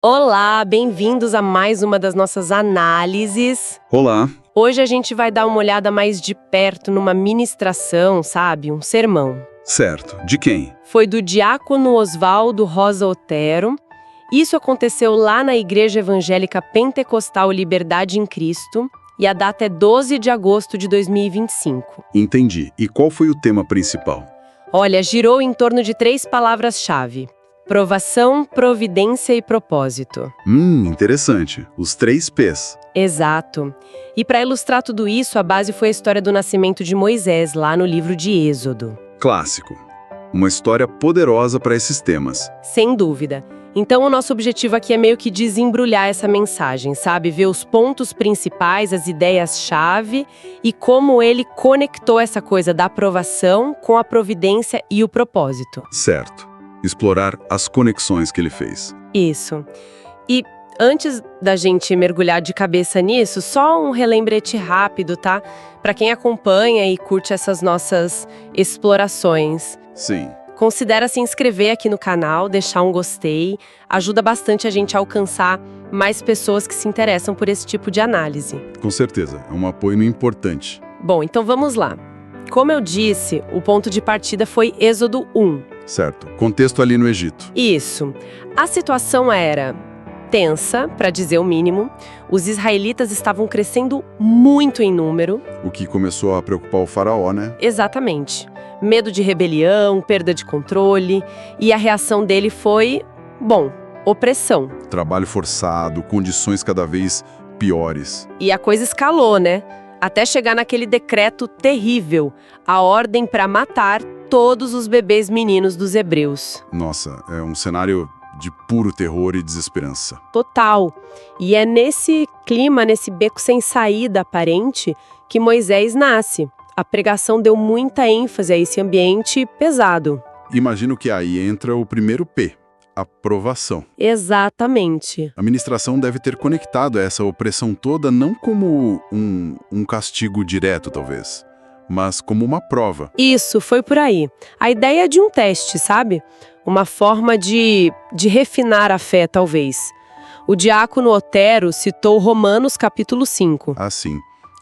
Olá, bem-vindos a mais uma das nossas análises. Olá, Hoje a gente vai dar uma olhada mais de perto numa ministração, sabe? Um sermão. certo. De quem? Foi do diácono Oswaldo Rosa Otero. Isso aconteceu lá na Igreja Evangélica Pentecostal Liberdade em Cristo e a data é 12 de agosto de 2025. Entendi. E qual foi o tema principal? Olha, girou em torno de 3 palavras-chave: provação, providência e propósito. Interessante. Os 3 P's. Exato. E para ilustrar tudo isso, a base foi a história do nascimento de Moisés, lá no livro de Êxodo. Clássico. Uma história poderosa para esses temas. Sem dúvida. Então, o nosso objetivo aqui é meio que desembrulhar essa mensagem, sabe? Ver os pontos principais, as ideias-chave e como ele conectou essa coisa da aprovação com a providência e o propósito. Certo. Explorar as conexões que ele fez. Isso. E antes da gente mergulhar de cabeça nisso, só um relembrete rápido, tá? Para quem acompanha e curte essas nossas explorações. Sim. Considera se inscrever aqui no canal, deixar um gostei. Ajuda bastante a gente a alcançar mais pessoas que se interessam por esse tipo de análise. Com certeza. É um apoio importante. Bom, então vamos lá. Como eu disse, o ponto de partida foi Êxodo 1. Certo. Contexto ali no Egito. Isso. A situação era tensa, para dizer o mínimo. Os israelitas estavam crescendo muito em número. O que começou a preocupar o faraó, né? Exatamente. Medo de rebelião, perda de controle. E a reação dele foi, bom, opressão. Trabalho forçado, condições cada vez piores. E a coisa escalou, né? Até chegar naquele decreto terrível, a ordem para matar todos os bebês meninos dos hebreus. Nossa, é um cenário de puro terror e desesperança. Total. E é nesse clima, nesse beco sem saída aparente, que Moisés nasce. A pregação deu muita ênfase a esse ambiente pesado. Imagino que aí entra o primeiro P, aprovação. Exatamente. A ministração deve ter conectado essa opressão toda não como um castigo direto, talvez, mas como uma prova. Isso, foi por aí. A ideia é de um teste, sabe? Uma forma de refinar a fé, talvez. O diácono Otero citou Romanos capítulo 5. Assim,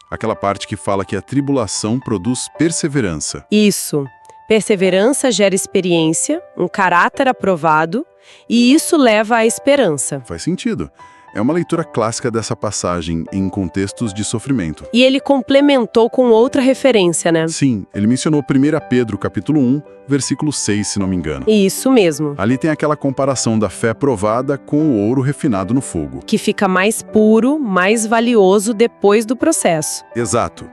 aquela parte que fala que a tribulação produz perseverança. Isso. Perseverança gera experiência, um caráter aprovado, e isso leva à esperança. Faz sentido. É uma leitura clássica dessa passagem em contextos de sofrimento. E ele complementou com outra referência, né? Sim, ele mencionou 1 Pedro capítulo 1, versículo 6, se não me engano. Isso mesmo. Ali tem aquela comparação da fé provada com o ouro refinado no fogo. Que fica mais puro, mais valioso depois do processo. Exato.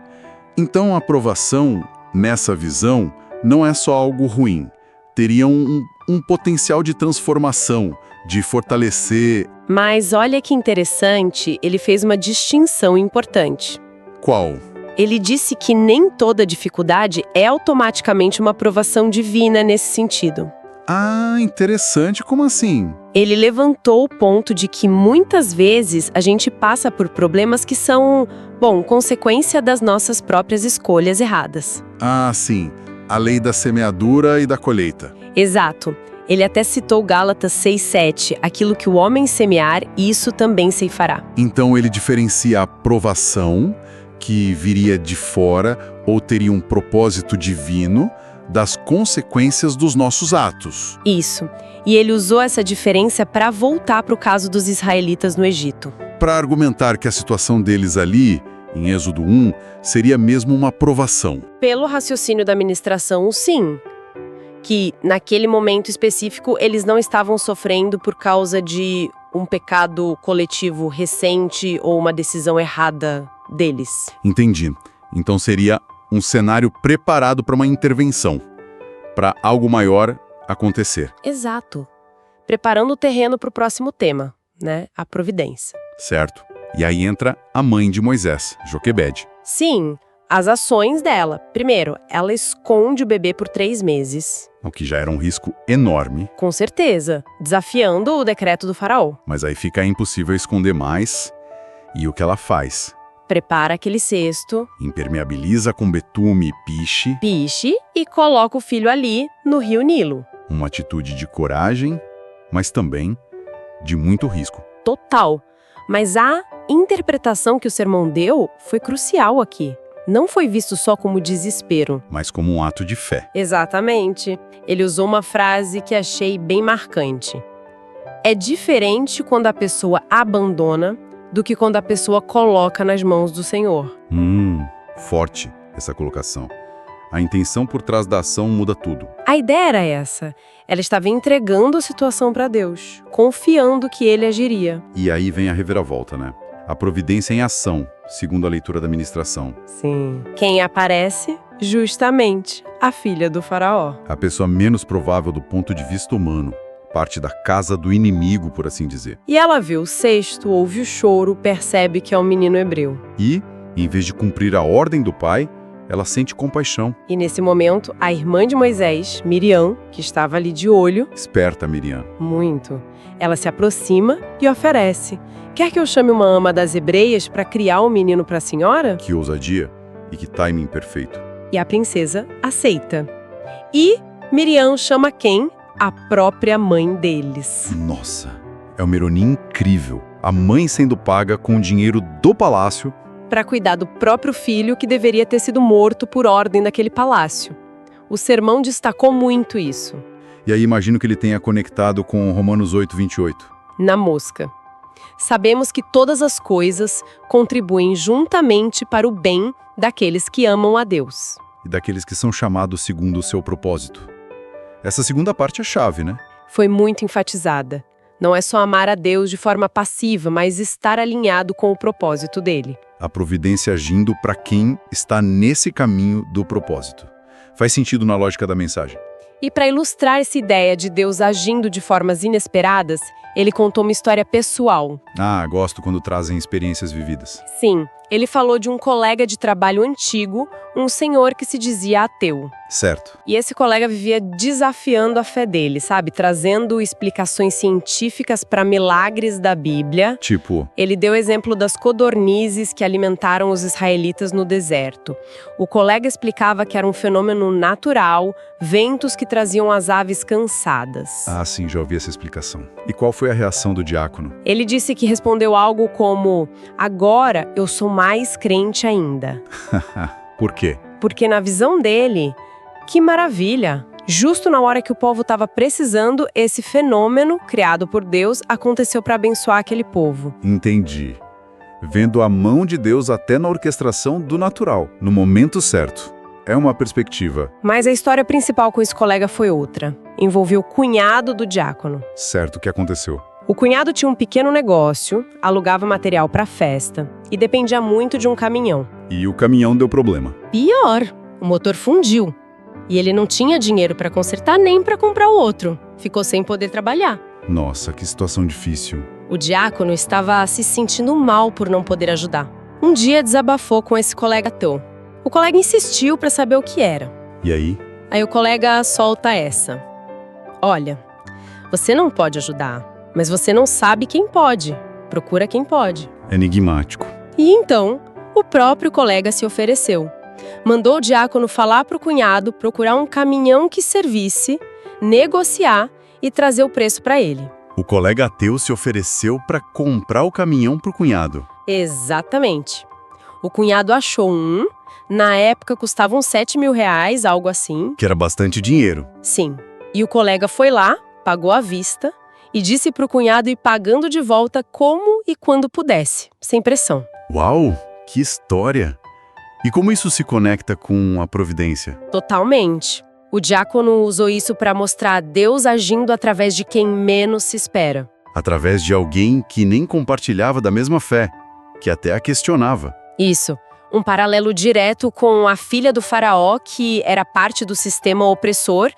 Então a aprovação, nessa visão, não é só algo ruim. Teria um potencial de transformação, de fortalecer... Mas olha que interessante, ele fez uma distinção importante. Qual? Ele disse que nem toda dificuldade é automaticamente uma aprovação divina nesse sentido. Ah, interessante. Como assim? Ele levantou o ponto de que muitas vezes a gente passa por problemas que são, consequência das nossas próprias escolhas erradas. Ah, sim. A lei da semeadura e da colheita. Exato. Ele até citou Gálatas 6:7, aquilo que o homem semear, isso também ceifará. Então ele diferencia a provação, que viria de fora ou teria um propósito divino, das consequências dos nossos atos. Isso. E ele usou essa diferença para voltar para o caso dos israelitas no Egito. Para argumentar que a situação deles ali, em Êxodo 1, seria mesmo uma provação. Pelo raciocínio da ministração, sim. Que, naquele momento específico, eles não estavam sofrendo por causa de um pecado coletivo recente ou uma decisão errada deles. Entendi. Então seria um cenário preparado para uma intervenção, para algo maior acontecer. Exato. Preparando o terreno para o próximo tema, né? A providência. Certo. E aí entra a mãe de Moisés, Joquebede. Sim, as ações dela. Primeiro, ela esconde o bebê por 3 meses. O que já era um risco enorme. Com certeza, desafiando o decreto do faraó. Mas aí fica impossível esconder mais. E o que ela faz? Prepara aquele cesto, Impermeabiliza com betume e piche e coloca o filho ali, no rio Nilo. uma atitude de coragem, mas também de muito risco. Total. Mas a interpretação que o sermão deu foi crucial aqui. Não foi visto só como desespero. Mas como um ato de fé. Exatamente. Ele usou uma frase que achei bem marcante. É diferente quando a pessoa abandona do que quando a pessoa coloca nas mãos do Senhor. Forte essa colocação. A intenção por trás da ação muda tudo. A ideia era essa. Ela estava entregando a situação para Deus, confiando que ele agiria. E aí vem a reviravolta, né? A providência em ação, segundo a leitura da ministração. Sim. Quem aparece? Justamente a filha do faraó. A pessoa menos provável do ponto de vista humano. Parte da casa do inimigo, por assim dizer. E ela vê o cesto, ouve o choro, percebe que é um menino hebreu. E, em vez de cumprir a ordem do pai, ela sente compaixão. E nesse momento, a irmã de Moisés, Miriam, que estava ali de olho, Esperta, Miriam. muito, ela se aproxima e oferece. Quer que eu chame uma ama das hebreias para criar um menino para a senhora? Que ousadia e que timing perfeito. E a princesa aceita. E Miriam chama quem? A própria mãe deles. Nossa, é uma ironia incrível. A mãe sendo paga com o dinheiro do palácio Para cuidar do próprio filho que deveria ter sido morto por ordem daquele palácio. O sermão destacou muito isso. E aí imagino que ele tenha conectado com Romanos 8:28. Na mosca. Sabemos que todas as coisas contribuem juntamente para o bem daqueles que amam a Deus. E daqueles que são chamados segundo o seu propósito. Essa segunda parte é chave, né? Foi muito enfatizada. Não é só amar a Deus de forma passiva, mas estar alinhado com o propósito dele. A providência agindo para quem está nesse caminho do propósito. Faz sentido na lógica da mensagem. E para ilustrar essa ideia de Deus agindo de formas inesperadas, ele contou uma história pessoal. Ah, gosto quando trazem experiências vividas. Sim, ele falou de um colega de trabalho antigo, um senhor que se dizia ateu. Certo. E esse colega vivia desafiando a fé dele, sabe? Trazendo explicações científicas para milagres da Bíblia. Tipo, Ele deu exemplo das codornizes que alimentaram os israelitas no deserto. O colega explicava que era um fenômeno natural, ventos que traziam as aves cansadas. ah, sim, já ouvi essa explicação. E qual foi a reação do diácono? Ele disse que respondeu algo como: agora eu sou mais crente ainda. Por quê? Porque na visão dele, que maravilha! Justo na hora que o povo estava precisando, esse fenômeno criado por Deus aconteceu para abençoar aquele povo. Entendi. Vendo a mão de Deus até na orquestração do natural, no momento certo. É uma perspectiva. Mas a história principal com esse colega foi outra. Envolveu o cunhado do diácono. Certo, o que aconteceu? O cunhado tinha um pequeno negócio, alugava material para festa e dependia muito de um caminhão. E o caminhão deu problema. Pior, o motor fundiu. E ele não tinha dinheiro para consertar nem para comprar o outro. Ficou sem poder trabalhar. Nossa, que situação difícil. O diácono estava se sentindo mal por não poder ajudar. Um dia desabafou com esse colega ateu. O colega insistiu para saber o que era. E aí? Aí o colega solta essa. Olha, você não pode ajudar, mas você não sabe quem pode. Procura quem pode. Enigmático. E então, o próprio colega se ofereceu. Mandou o diácono falar para o cunhado procurar um caminhão que servisse, negociar e trazer o preço para ele. O colega ateu se ofereceu para comprar o caminhão pro cunhado. Exatamente. O cunhado achou um, na época custava uns 7 mil reais, algo assim. Que era bastante dinheiro. Sim. E o colega foi lá, pagou à vista e disse para o cunhado ir pagando de volta como e quando pudesse, sem pressão. Uau, que história! E como isso se conecta com a providência? Totalmente. O diácono usou isso para mostrar Deus agindo através de quem menos se espera. Através de alguém que nem compartilhava da mesma fé, que até a questionava. Isso. Um paralelo direto com a filha do faraó, que era parte do sistema opressor,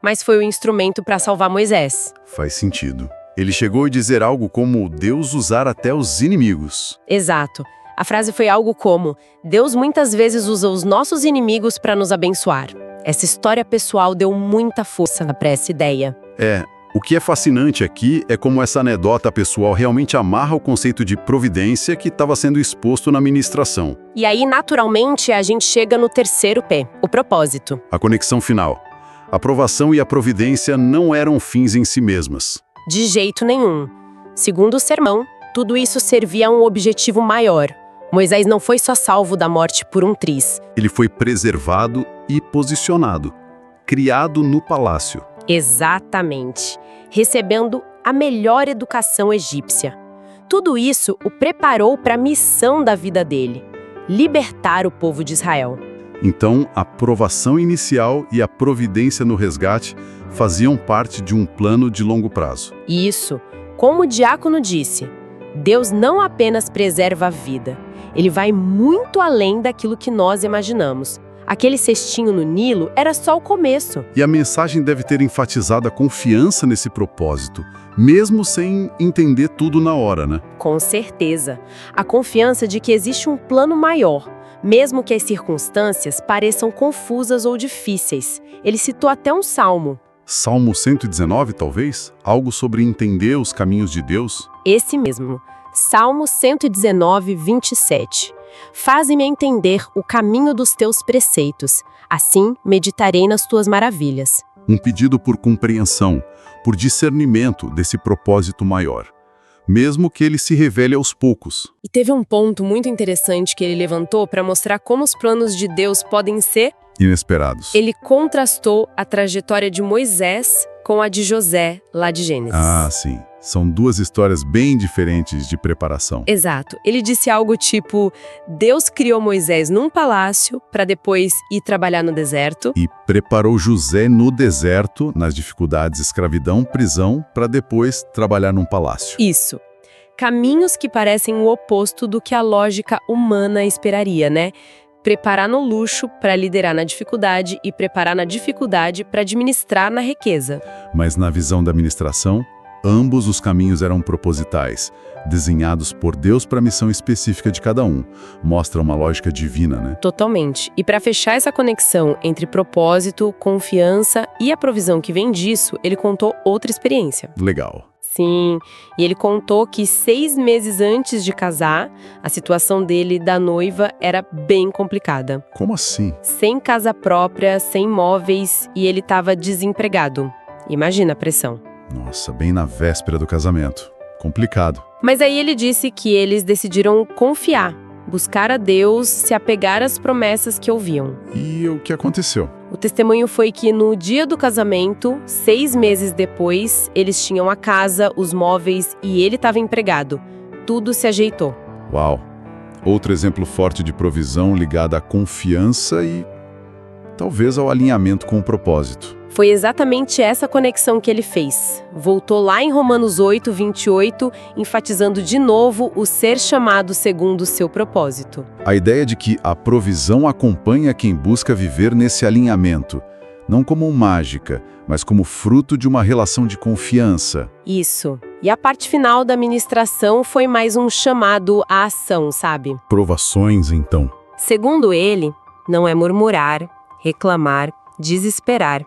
mas foi o instrumento para salvar Moisés. Faz sentido. Ele chegou a dizer algo como Deus usar até os inimigos. Exato. A frase foi algo como: Deus muitas vezes usa os nossos inimigos para nos abençoar. Essa história pessoal deu muita força para essa ideia. O que é fascinante aqui é como essa anedota pessoal realmente amarra o conceito de providência que estava sendo exposto na ministração. E aí, naturalmente, a gente chega no terceiro P, o propósito. A conexão final. A provação e a providência não eram fins em si mesmas. De jeito nenhum. Segundo o sermão, tudo isso servia a um objetivo maior. Moisés não foi só salvo da morte por um triz. Ele foi preservado e posicionado, criado no palácio. Exatamente. Recebendo a melhor educação egípcia. Tudo isso o preparou para a missão da vida dele: libertar o povo de Israel. Então, a provação inicial e a providência no resgate faziam parte de um plano de longo prazo. Isso, como o diácono disse, Deus não apenas preserva a vida, Ele vai muito além daquilo que nós imaginamos. Aquele cestinho no Nilo era só o começo. E a mensagem deve ter enfatizado a confiança nesse propósito, mesmo sem entender tudo na hora, né? Com certeza. A confiança de que existe um plano maior, mesmo que as circunstâncias pareçam confusas ou difíceis. Ele citou até um salmo. Salmo 119, talvez? Algo sobre entender os caminhos de Deus? Esse mesmo. Salmo 119, 27. Faze-me entender o caminho dos teus preceitos. Assim, meditarei nas tuas maravilhas. Um pedido por compreensão, por discernimento desse propósito maior, mesmo que ele se revele aos poucos. E teve um ponto muito interessante que ele levantou para mostrar como os planos de Deus podem ser Inesperados. Ele contrastou a trajetória de Moisés com a de José, lá de Gênesis. Ah, sim. São duas histórias bem diferentes de preparação. Exato. Ele disse algo tipo: Deus criou Moisés num palácio para depois ir trabalhar no deserto. E preparou José no deserto, nas dificuldades, escravidão, prisão, para depois trabalhar num palácio. Isso. Caminhos que parecem o oposto do que a lógica humana esperaria, né? Preparar no luxo para liderar na dificuldade e preparar na dificuldade para administrar na riqueza. Mas na visão da administração, ambos os caminhos eram propositais, desenhados por Deus para a missão específica de cada um. Mostra uma lógica divina, né? Totalmente. E para fechar essa conexão entre propósito, confiança e a provisão que vem disso, ele contou outra experiência. Legal. Sim, e ele contou que 6 meses antes de casar, a situação dele da noiva era bem complicada. Como assim? Sem casa própria, sem móveis e ele estava desempregado. Imagina a pressão. Nossa, bem na véspera do casamento. Complicado. Mas aí ele disse que eles decidiram confiar, buscar a Deus, se apegar às promessas que ouviam. E o que aconteceu? O testemunho foi que no dia do casamento, 6 meses depois, eles tinham a casa, os móveis e ele estava empregado. Tudo se ajeitou. Uau! Outro exemplo forte de provisão ligada à confiança e talvez ao alinhamento com o propósito. Foi exatamente essa conexão que ele fez. Voltou lá em Romanos 8, 28, enfatizando de novo o ser chamado segundo o seu propósito. A ideia de que a provisão acompanha quem busca viver nesse alinhamento, não como mágica, mas como fruto de uma relação de confiança. Isso. E a parte final da ministração foi mais um chamado à ação, sabe? Provações, então. Segundo ele, não é murmurar, reclamar, desesperar,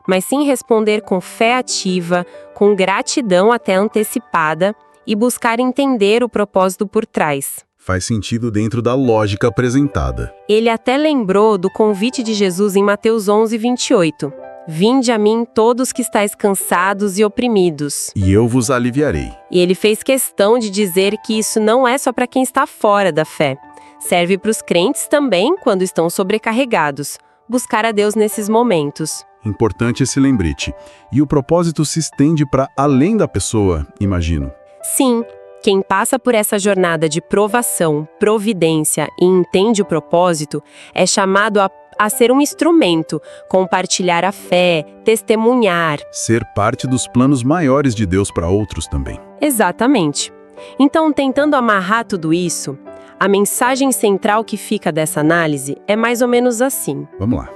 mas sim responder com fé ativa, com gratidão até antecipada e buscar entender o propósito por trás. Faz sentido dentro da lógica apresentada. Ele até lembrou do convite de Jesus em Mateus 11, 28. Vinde a mim todos que estáis cansados e oprimidos. E eu vos aliviarei. E ele fez questão de dizer que isso não é só para quem está fora da fé. Serve para os crentes também quando estão sobrecarregados. Buscar a Deus nesses momentos. Importante esse lembrete. E o propósito se estende para além da pessoa, imagino. Sim, quem passa por essa jornada de provação, providência e entende o propósito é chamado a ser um instrumento, compartilhar a fé, testemunhar. Ser parte dos planos maiores de Deus para outros também. Exatamente. Então, tentando amarrar tudo isso, a mensagem central que fica dessa análise é mais ou menos assim. Vamos lá.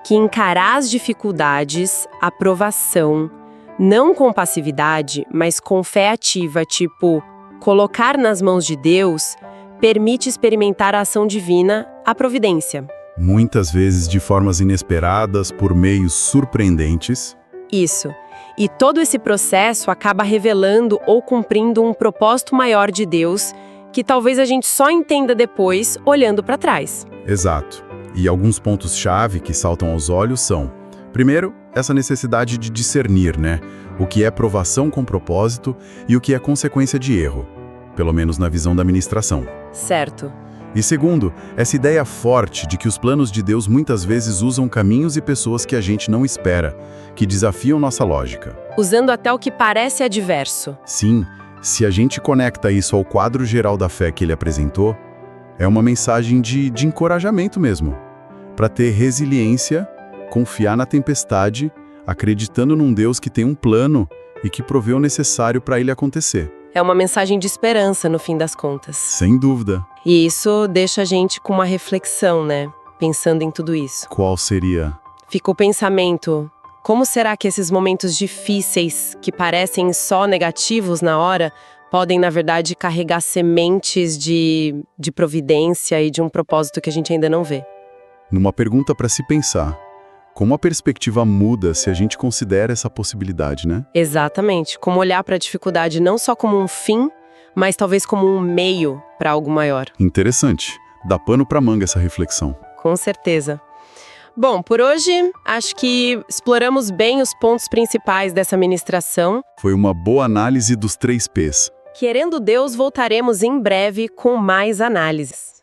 Que encarar as dificuldades, a provação, não com passividade, mas com fé ativa, tipo, colocar nas mãos de Deus, permite experimentar a ação divina, a providência. Muitas vezes de formas inesperadas, por meios surpreendentes. Isso. E todo esse processo acaba revelando ou cumprindo um propósito maior de Deus, que talvez a gente só entenda depois, olhando para trás. Exato. E alguns pontos-chave que saltam aos olhos são: primeiro, essa necessidade de discernir, né? O que é provação com propósito e o que é consequência de erro, pelo menos na visão da ministração. Certo. E segundo, essa ideia forte de que os planos de Deus muitas vezes usam caminhos e pessoas que a gente não espera, que desafiam nossa lógica. Usando até o que parece adverso. Sim, se a gente conecta isso ao quadro geral da fé que ele apresentou, é uma mensagem de encorajamento mesmo, para ter resiliência, confiar na tempestade, acreditando num Deus que tem um plano e que provê o necessário para ele acontecer. É uma mensagem de esperança, no fim das contas. Sem dúvida. E isso deixa a gente com uma reflexão, né? Pensando em tudo isso. Qual seria? Fica o pensamento: como será que esses momentos difíceis, que parecem só negativos na hora, podem, na verdade, carregar sementes de providência e de um propósito que a gente ainda não vê? Numa pergunta para se pensar. Como a perspectiva muda se a gente considera essa possibilidade, né? Exatamente. Como olhar para a dificuldade não só como um fim, mas talvez como um meio para algo maior. Interessante. Dá pano para manga essa reflexão. Com certeza. Bom, por hoje, acho que exploramos bem os pontos principais dessa ministração. Foi uma boa análise dos 3 P's. Querendo Deus, voltaremos em breve com mais análises.